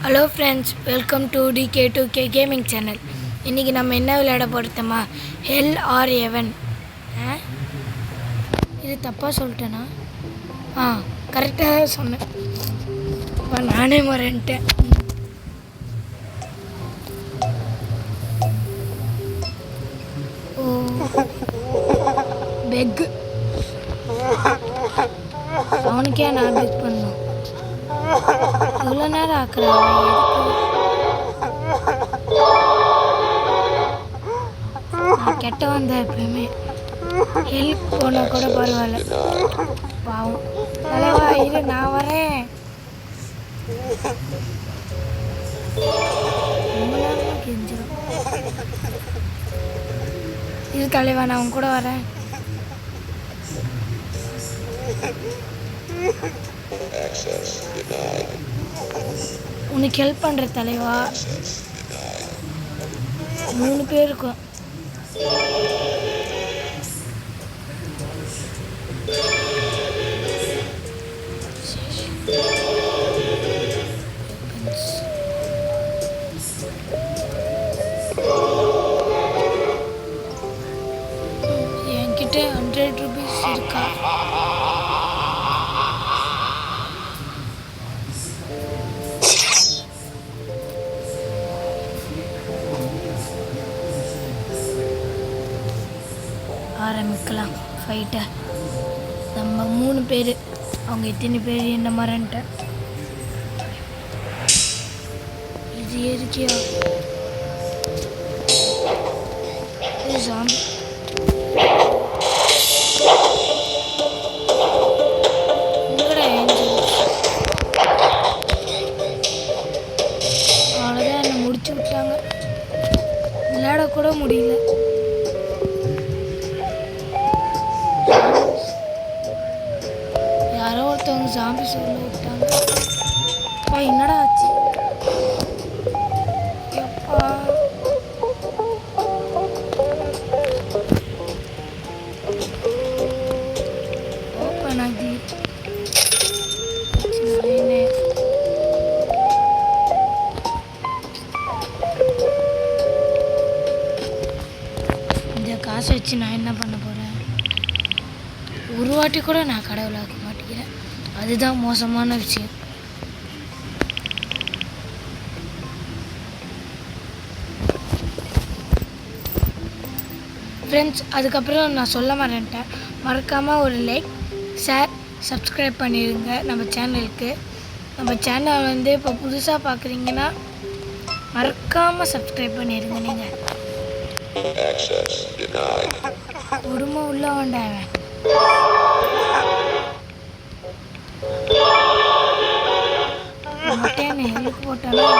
Hello friends, welcome to DK2K gaming channel. இன்றைக்கி நம்ம என்ன விளையாட போகிறோமா? ஹெல் ஆர் ஹெவன். இது தப்பாக சொல்லிட்டேனா? கரெக்டாக தான் சொன்னேன். இப்போ நானே மறந்துட்டேன். ஓ பெக், அவனுக்கே நான் பெக் பண்ணணும். இவ்வளோ நேரம் ஆக்குறாங்க. நான் கெட்ட வந்தேன். எப்பயுமே ஹெல்ப் போனால் கூட பரவாயில்ல. பாவம் தலைவா, இது நான் வரேன். ரொம்ப நேரமாக கெஞ்சிடும். இது தலைவா, நான் உன் கூட வரேன். உனக்கு ஹெல்ப் பண்ணுற தலைவா. 3 பேர் இருக்கும். என்கிட்ட 100 ரூபீஸ் இருக்கா? ஆரம்பிக்கலாம் ஃபைட்டை. நம்ம 3 பேர், அவங்க எத்தனை பேர் என்ன மறந்துட்டேன். இது எதுக்கியா? இது ஜாம்பி. அவ்வளோதான், என்னை முடிச்சு விட்டாங்க. விளையாடக்கூட முடியல. யாரோ ஒருத்தவங்க ஜாம்பி சொல்ல விட்டாங்க. என்னடா ஆச்சு? எப்பா ஓப்பன் ஆகி இந்த காசை வச்சு நான் என்ன பண்ண போகிறேன்? ஒரு வாட்டி கூட நான் கடவுளாக்க மாட்டேங்கிறேன். அதுதான் மோசமான விஷயம். ஃப்ரெண்ட்ஸ், அதுக்கப்புறம் நான் சொல்ல மறந்துட்டேன். மறக்காமல் ஒரு லைக், ஷேர், சப்ஸ்கிரைப் பண்ணிடுங்க நம்ம சேனலுக்கு. நம்ம சேனல் வந்து இப்போ புதுசாக பார்க்குறீங்கன்னா மறக்காமல் சப்ஸ்கிரைப் பண்ணிடுங்க. நீங்கள் கொடுமை உள்ள வேண்டாம். மட்டையான ஹெல்ப் போட்டாலும்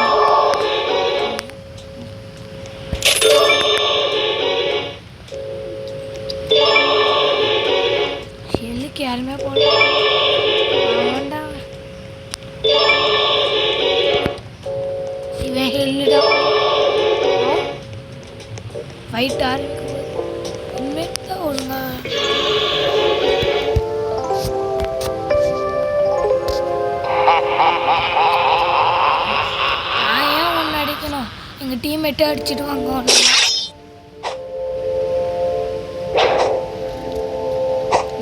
ஹெல்லுக்கு யாருமே போட வேண்டாம். இவன் ஹெல்லுதான் ஃபைட் ஆரம்பிக்கும். உண்மைதான் ஒழுங்கா நான் ஏன் ஒன்று அடிக்கணும்? எங்கள் டீம்மேட்டை அடிச்சிடுவாங்க.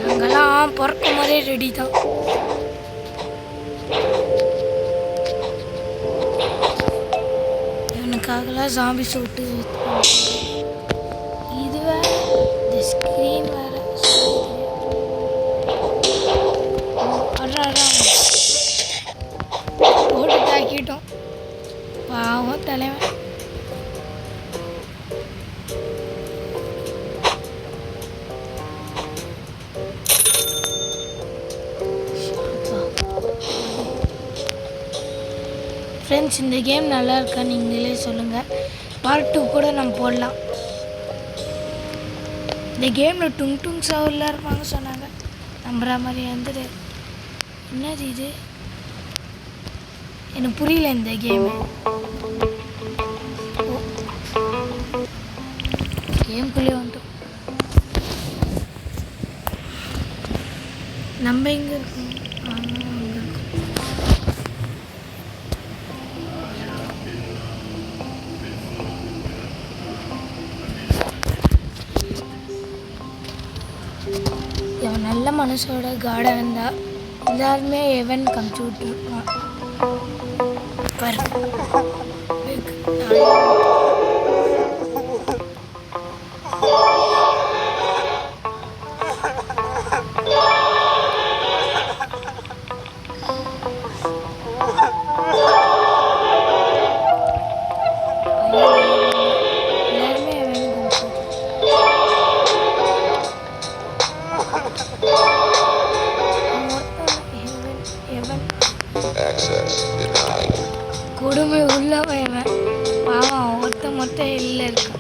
நாங்கள்லாம் பிறக்க மாதிரியே ரெடி தான். இவனுக்காகலாம் ஜாம்பி சூட்டு. இது வேற, இந்த ஸ்க்ரீன் வேற. போட்டு தாக்கிட்டோம். பாவம் தலைவன். ஃப்ரெண்ட்ஸ், இந்த கேம் நல்லா இருக்கா நீங்களே சொல்லுங்கள். பார்ட் 2 கூட நம்ம போடலாம். இந்த கேமில் டுங் டுங் சவுரில் இருப்பாங்க சொன்னாங்க. நம்புற மாதிரி வந்துடு. என்னது இது? எனக்கு புரியல இந்த கேமு. கேம்குள்ளே வந்துட்டோம். நம்ம எங்கே இருக்கோம்? நல்ல மனசோட காடாக இருந்தால் எல்லாருமே எவன் கமிச்சு விட்டுருப்பான். பாரு கொடுமை உள்ளவன் பாவம் ஒருத்த மொத்தம் இல்லை இருக்கு.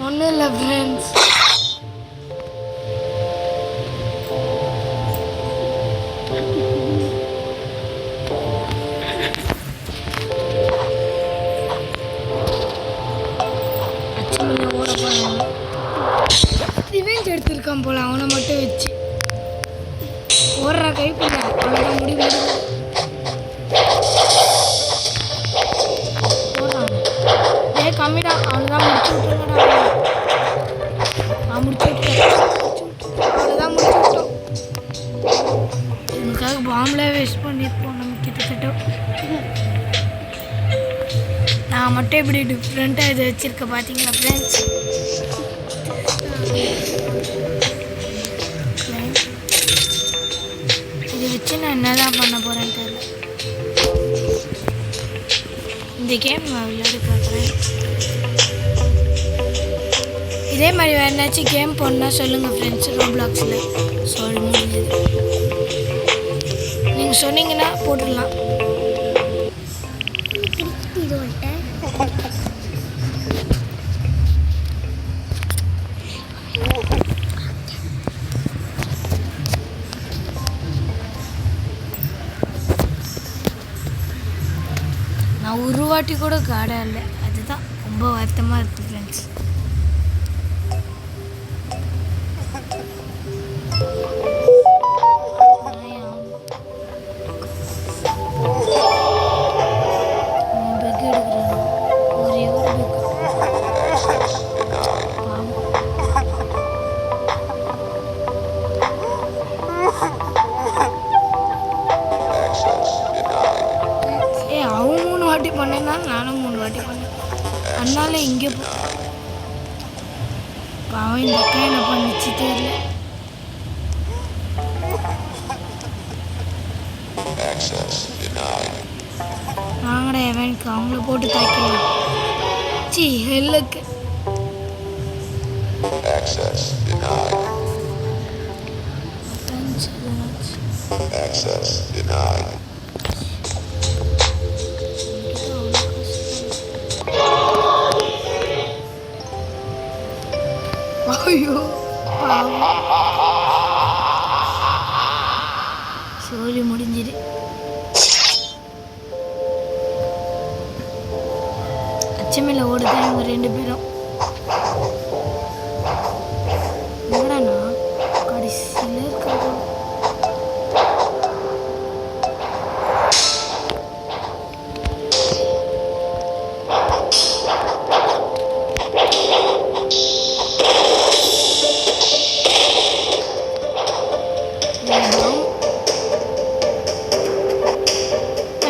ஒன்றும் இல்லை ஃப்ரெண்ட்ஸ், ரிவெஞ்ச் எடுத்திருக்கான் போல அவனை மட்டும் வச்சு ஓடுற கைப்பில்லை. அவ்வளோதான் முடிவு போடுறான். ஏ கம்மிடா, அவ்வளோதான் முடிச்சு விட்டுருங்கடா. முடிச்சு விட்டேன், அவ்வளோதான் முடிச்சு விட்டோம். எனக்காக பாம்பில் வேஸ்ட் பண்ணியிருப்போம் நம்ம கிட்டத்தட்ட. நான் மட்டும் இப்படி டிஃப்ரெண்ட்டாக இதை வச்சுருக்கேன் பார்த்தீங்களா ஃப்ரெண்ட்ஸ். இதை வச்சு நான் என்னதான் பண்ண போகிறேன்னு தெரியல. இந்த கேம் நான் விளையாடி பார்க்குறேன். இதே மாதிரி வேறு ஏதாச்சும் கேம் போடணுன்னா சொல்லுங்கள் ஃப்ரெண்ட்ஸ் ரோப்ளாக்ஸில். சொல்லி முடிஞ்சது நீங்கள் சொன்னீங்கன்னா போட்டுடலாம். நான் ஒரு வாட்டி கூட காடா இல்லை, அதுதான் ரொம்ப வருத்தமாக இருக்குது ஃப்ரெண்ட்ஸ். பெக் எடுக்கிறேன் ஒரே ஒரு பெக். அவன் 3 வாட்டி பண்ணேன்னா நானும் 3 வாட்டி பண்ணேன். அதனால இங்கே அவன் இந்த அக்கா என்ன பண்ணிச்சு தெரியல. வாங்கடா எவனுக்கு அவங்கள போட்டு தாக்கலாம். சி ஹெல்லுக்கு ஐயோ சோழி முடிஞ்சிடு. அச்சமையில் ஓடுதான் இவங்க 2 பேரும். என்னடாண்ணா கடைசியில் இருக்கிறது.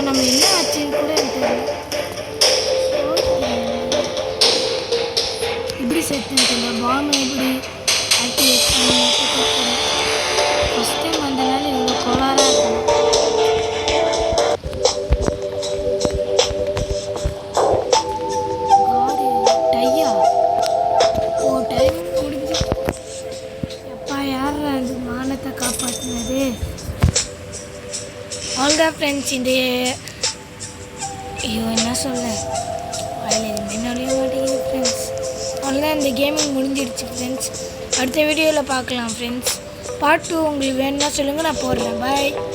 நம்ம என்ன ஆச்சுன்னு கூட எனக்கு தெரியல. இப்படி செத்துன்னு தெரியல. பாம்பு எப்படி ஆக்டிவேட் பண்ணி ஃபஸ்ட் டைம் வந்தனால இவ்வளோ கோளாறாக இருக்கணும். காடு டையா ஓ டைம் முடிஞ்சு. எப்பா யார் அந்த மானத்தை காப்பாற்றினது. அவ்வளோதான் ஃப்ரெண்ட்ஸ். இந்த ஐயோ என்ன சொல்ல அதில் எதுவுமே நுழைய மாட்டேங்குது ஃப்ரெண்ட்ஸ். அவ்வளோதான், இந்த கேமிங் முடிஞ்சிடுச்சு ஃப்ரெண்ட்ஸ். அடுத்த வீடியோவில் பார்க்கலாம் ஃப்ரெண்ட்ஸ். பார்ட் 2 உங்களுக்கு வேணும்னா சொல்லுங்கள், நான் போடுறேன். பாய்.